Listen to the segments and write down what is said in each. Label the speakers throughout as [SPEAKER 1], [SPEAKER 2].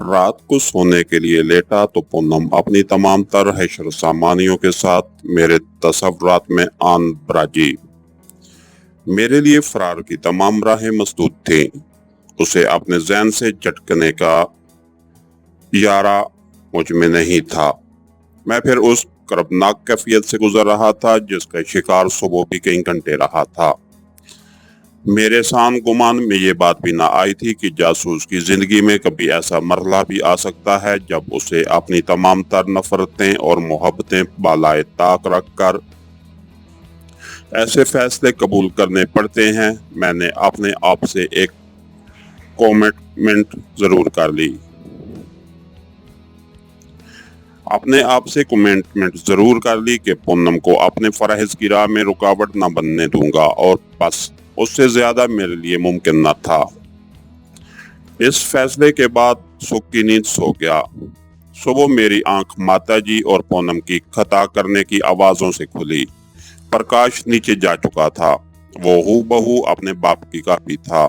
[SPEAKER 1] रात को सोने के लिए लेटा तो पूनम अपनी तमाम तर हैशर सामानियों के साथ मेरे तसव्वुरात में आन बराजी। मेरे लिए फरार की तमाम राहें मसदूद थीं। उसे अपने ज़हन से झटकने का यारा मुझ में नहीं था। मैं फिर उस कर्बनाक कैफियत से गुजर रहा था जिसका शिकार सुबह भी कई घंटे रहा था। मेरे सान गुमान में ये बात भी ना आई थी कि जासूस की जिंदगी में कभी ऐसा मरला भी आ सकता है जब उसे अपनी तमाम तर नफरतें और मोहब्बतें बालाए ताक रखकर ऐसे फैसले कबूल करने पड़ते हैं। मैंने अपने आप से एक कमिटमेंट जरूर कर ली। अपने आप से कमिटमेंट जरूर कर ली कि पूनम को अपने फराइज की राह में रुकावट न बनने दूंगा, और बस उससे ज्यादा मेरे लिए मुमकिन न था। इस फैसले के बाद सुख की नींद सो गया। सुबह मेरी आंख माताजी और पूनम की खता करने की आवाजों से खुली। प्रकाश नीचे जा चुका था। वो हूबहू अपने बाप की कॉपी था,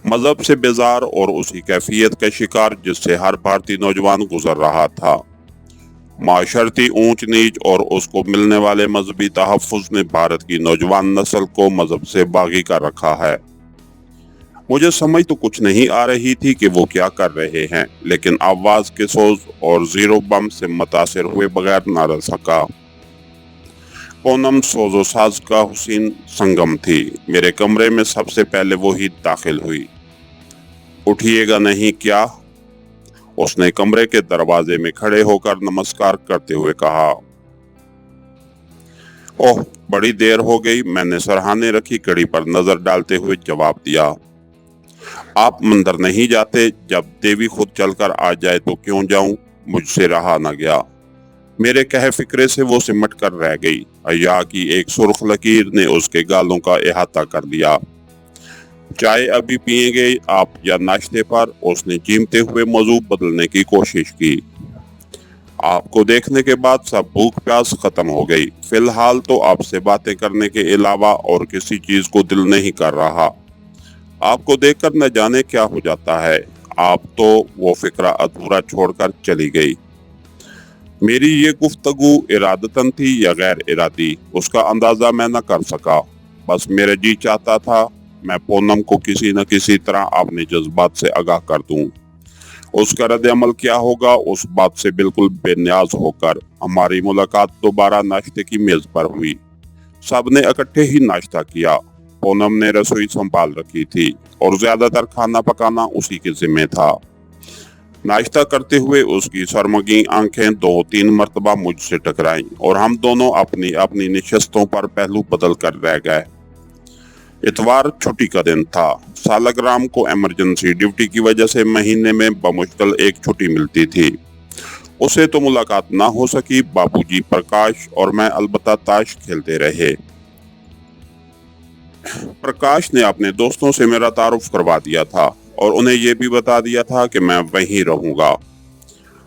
[SPEAKER 1] मजहब से बेजार और उसी कैफियत का शिकार जिससे हर भारतीय नौजवान गुजर रहा था। माशरती ऊंच नीच और उसको मिलने वाले मजहबी तहफ़्फ़ुज़ ने भारत की नौजवान नस्ल को मजहब से बागी कर रखा है। मुझे समझ तो कुछ नहीं आ रही थी कि वो क्या कर रहे हैं, लेकिन आवाज के सोज और जीरो बम से मुतासिर हुए बगैर न रह सका। पूनम सोजो साज का हुसीन संगम थी। मेरे कमरे में सबसे पहले वो ही दाखिल हुई। उठिएगा नहीं क्या? उसने कमरे के दरवाजे में खड़े होकर नमस्कार करते हुए कहा। ओह, बड़ी देर हो गई, मैंने सरहाने रखी घड़ी पर नजर डालते हुए जवाब दिया। आप मंदिर नहीं जाते? जब देवी खुद चलकर आ जाए तो क्यों जाऊं? मुझसे रहा न गया। मेरे कहे फिक्रे से वो सिमट कर रह गई। हया की एक सुर्ख लकीर ने उसके गालों का इहाता कर दिया। चाय अभी पिएंगे आप या नाश्ते पर? उसने चीमते हुए मौजू बदलने की कोशिश की। आपको देखने के बाद सब भूख प्यास खत्म हो गई। फिलहाल तो आपसे बातें करने के अलावा और किसी चीज को दिल नहीं कर रहा। आपको देखकर न जाने क्या हो जाता है। आप तो वो फिक्रा अधूरा छोड़कर चली गई। मेरी ये गुफ्तगू इरादतन थी या गैर इरादी, उसका अंदाजा मैं न कर सका। बस मेरे जी चाहता था मैं पूनम को किसी न किसी तरह अपने जज्बात से आगाह कर दूं। उसका रद्द-ए-अमल क्या होगा, उस बात से बिल्कुल बेनियाज होकर हमारी मुलाकात दोबारा नाश्ते की मेज पर हुई। सबने इकट्ठे ही नाश्ता किया। पूनम ने रसोई संभाल रखी थी और ज्यादातर खाना पकाना उसी के जिम्मे था। नाश्ता करते हुए उसकी शर्मगी आंखें 2-3 मरतबा मुझसे टकराईं और हम दोनों अपनी अपनी निशस्तों पर पहलू बदल कर रह गए। इतवार छुट्टी का दिन था। सालग्राम को इमरजेंसी ड्यूटी की वजह से महीने में बमुश्किल एक छुट्टी मिलती थी। उसे तो मुलाकात ना हो सकी। बाबूजी, प्रकाश और मैं अलबत्ता ताश खेलते रहे। प्रकाश ने अपने दोस्तों से मेरा तारुफ करवा दिया था और उन्हें यह भी बता दिया था कि मैं वहीं रहूंगा।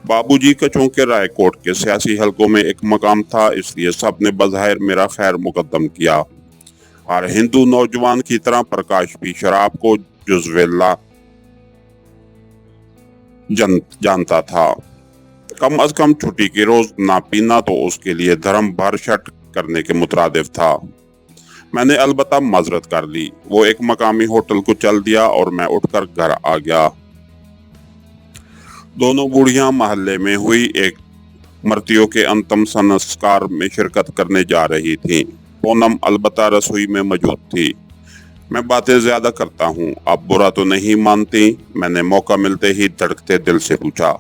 [SPEAKER 1] बाबूजी का चूंकि रायकोट के सियासी हलकों में एक मकाम था, इसलिए सबने बज़ाहिर मेरा खैर मुकद्दम किया। हर हिंदू नौजवान की तरह प्रकाश भी शराब को जुज़्वे-ला जानता था। कम अज कम छुट्टी के रोज ना पीना तो उसके लिए धर्म भरशट करने के मुतरादिफ था। मैंने अलबत्ता माजरत कर ली। वो एक मकामी होटल को चल दिया और मैं उठकर घर आ गया। दोनों बूढ़ियां मोहल्ले में हुई एक मृत्यु के अंतिम संस्कार में शिरकत करने जा रही थीं। पूनम अलबत्ता रसोई में मौजूद थी। मैं बातें ज्यादा करता हूँ, आप बुरा तो नहीं मानती? मैंने मौका मिलते ही धड़कते दिल से पूछा।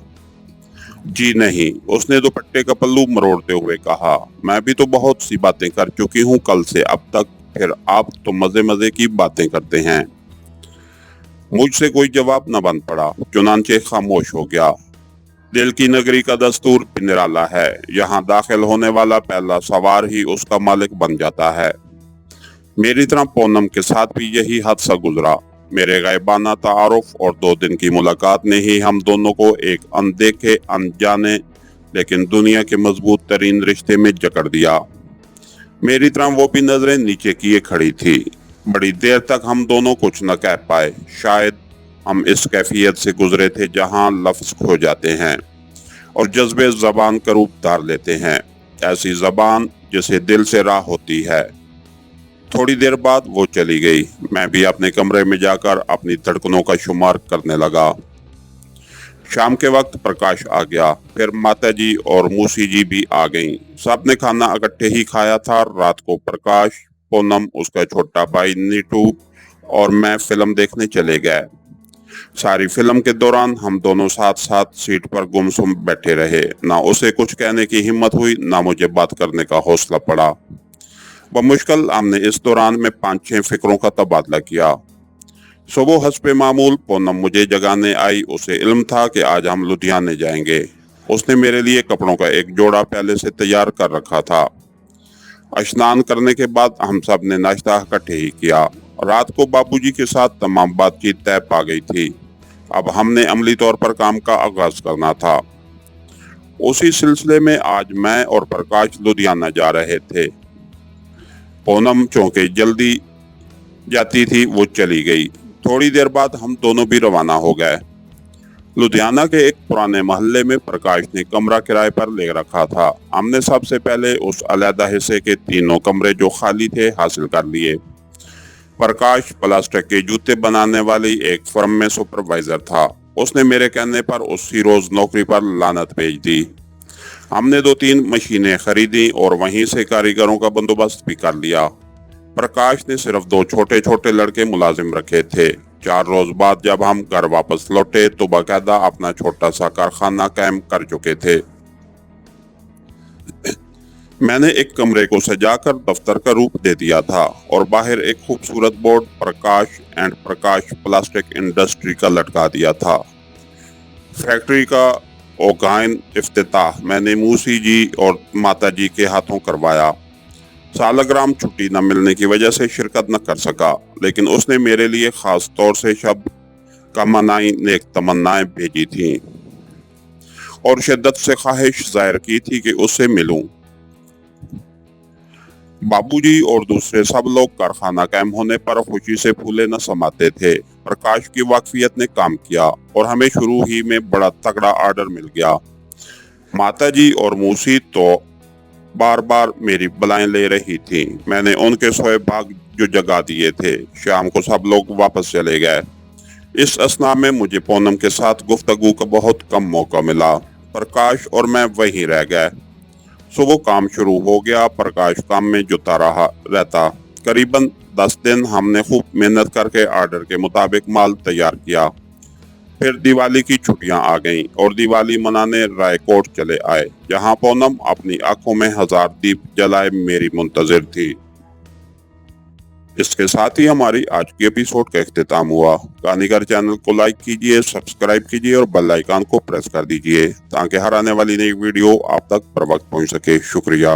[SPEAKER 1] जी नहीं, उसने दुपट्टे का पल्लू मरोड़ते हुए कहा। मैं भी तो बहुत सी बातें कर चुकी हूँ कल से अब तक, फिर आप तो मजे मजे की बातें करते हैं। मुझसे कोई जवाब न बन पड़ा, चुनांचे खामोश हो गया। दिल की नगरी का दस्तूर भी निराला है। यहाँ दाखिल होने वाला पहला सवार ही उसका मालिक बन जाता है। मेरी तरह पूनम के साथ भी यही हादसा गुजरा। मेरे गायबाना तारुफ और 2 दिन की मुलाकात ने ही हम दोनों को एक अनदेखे, अनजाने लेकिन दुनिया के मजबूत तरीन रिश्ते में जकड़ दिया। मेरी तरह वो भी नजरें नीचे किए खड़ी थी। बड़ी देर तक हम दोनों कुछ न कह पाए। शायद ہم اس کیفیت سے گزرے تھے جہاں لفظ کھو جاتے ہیں اور جذبے زبان کا روپ دھار لیتے ہیں، ایسی زبان جسے دل سے راہ ہوتی ہے۔ تھوڑی دیر بعد وہ چلی گئی۔ میں بھی اپنے کمرے میں جا کر اپنی دھڑکنوں کا شمار کرنے لگا۔ شام کے وقت پرکاش آ گیا، پھر ماتا جی اور موسی جی بھی آ گئیں۔ سب نے کھانا اکٹھے ہی کھایا تھا۔ رات کو پرکاش، پونم، اس کا چھوٹا بھائی نیٹو اور میں فلم دیکھنے چلے گئے۔ ساری فلم کے دوران ہم دونوں ساتھ ساتھ سیٹ پر گمسم بیٹھے رہے۔ نہ اسے کچھ کہنے کی ہمت ہوئی، نہ مجھے بات کرنے کا حوصلہ پڑا۔ بمشکل ہم نے اس دوران میں 5-6 فکروں کا تبادلہ کیا۔ صبح حسب معمول پونم مجھے جگانے آئی۔ اسے علم تھا کہ آج ہم لدھیانے جائیں گے۔ اس نے میرے لیے کپڑوں کا ایک جوڑا پہلے سے تیار کر رکھا تھا۔ اشنان کرنے کے بعد ہم سب نے ناشتہ اکٹھے ہی کیا۔ رات کو بابو جی کے ساتھ تمام بات چیت طے پا گئی تھی۔ اب ہم نے عملی طور پر کام کا آغاز کرنا تھا۔ اسی سلسلے میں آج میں اور پرکاش لدھیانہ جا رہے تھے۔ پونم چونکہ جلدی جاتی تھی، وہ چلی گئی۔ تھوڑی دیر بعد ہم دونوں بھی روانہ ہو گئے۔ لدھیانہ کے ایک پرانے محلے میں پرکاش نے کمرہ کرائے پر لے رکھا تھا۔ ہم نے سب سے پہلے اس علیحدہ حصے کے 3 کمرے جو خالی تھے حاصل کر لیے۔ پرکاش پلاسٹک کے جوتے بنانے والی ایک فرم میں سپروائزر تھا۔ اس نے میرے کہنے پر اسی روز نوکری پر لانت بھیج دی۔ ہم نے 2-3 مشینیں خریدیں اور وہیں سے کاریگروں کا بندوبست بھی کر لیا۔ پرکاش نے صرف 2 چھوٹے چھوٹے لڑکے ملازم رکھے تھے۔ 4 روز بعد جب ہم گھر واپس لوٹے تو باقاعدہ اپنا چھوٹا سا کارخانہ قائم کر چکے تھے۔ میں نے ایک کمرے کو سجا کر دفتر کا روپ دے دیا تھا اور باہر ایک خوبصورت board Prakash and Prakash plastic industry کا لٹکا دیا تھا۔ فیکٹری کا اوگھائن افتتاح میں نے موسی جی اور ماتا جی کے ہاتھوں کروایا۔ سالگرام چھٹی نہ ملنے کی وجہ سے شرکت نہ کر سکا، لیکن اس نے میرے لیے خاص طور سے شب کا منائی نیک تمنائیں بھیجی تھیں اور شدت سے خواہش ظاہر کی تھی کہ اس سے ملوں۔ بابو جی اور دوسرے سب لوگ کارخانہ قائم ہونے پر خوشی سے پھولے نہ سماتے تھے۔ پرکاش کی واقفیت نے کام کیا اور ہمیں شروع ہی میں بڑا تگڑا آرڈر مل گیا۔ ماتا جی اور موسی تو بار بار میری بلائیں لے رہی تھی۔ میں نے ان کے سوئے بھاگ جو جگا دیے تھے۔ شام کو سب لوگ واپس چلے گئے۔ اس اثناء میں مجھے پونم کے ساتھ گفتگو کا بہت کم موقع ملا۔ پرکاش اور میں وہیں رہ گئے۔ صبح کام شروع ہو گیا۔ پرکاش کام میں جتا رہتا۔ قریباً 10 دن ہم نے خوب محنت کر کے آرڈر کے مطابق مال تیار کیا۔ پھر دیوالی کی چھٹیاں آ گئیں اور دیوالی منانے رائے کوٹ چلے آئے، جہاں پونم اپنی آنکھوں میں 1000 دیپ جلائے میری منتظر تھی۔ اس کے ساتھ ہی ہماری آج کی ایپیسوڈ کا اختتام ہوا۔ کہانی گھر چینل کو لائک کیجئے، سبسکرائب کیجئے اور بیل آئیکن کو پریس کر دیجئے تاکہ ہر آنے والی نئی ویڈیو آپ تک پر وقت پہنچ سکے۔ شکریہ۔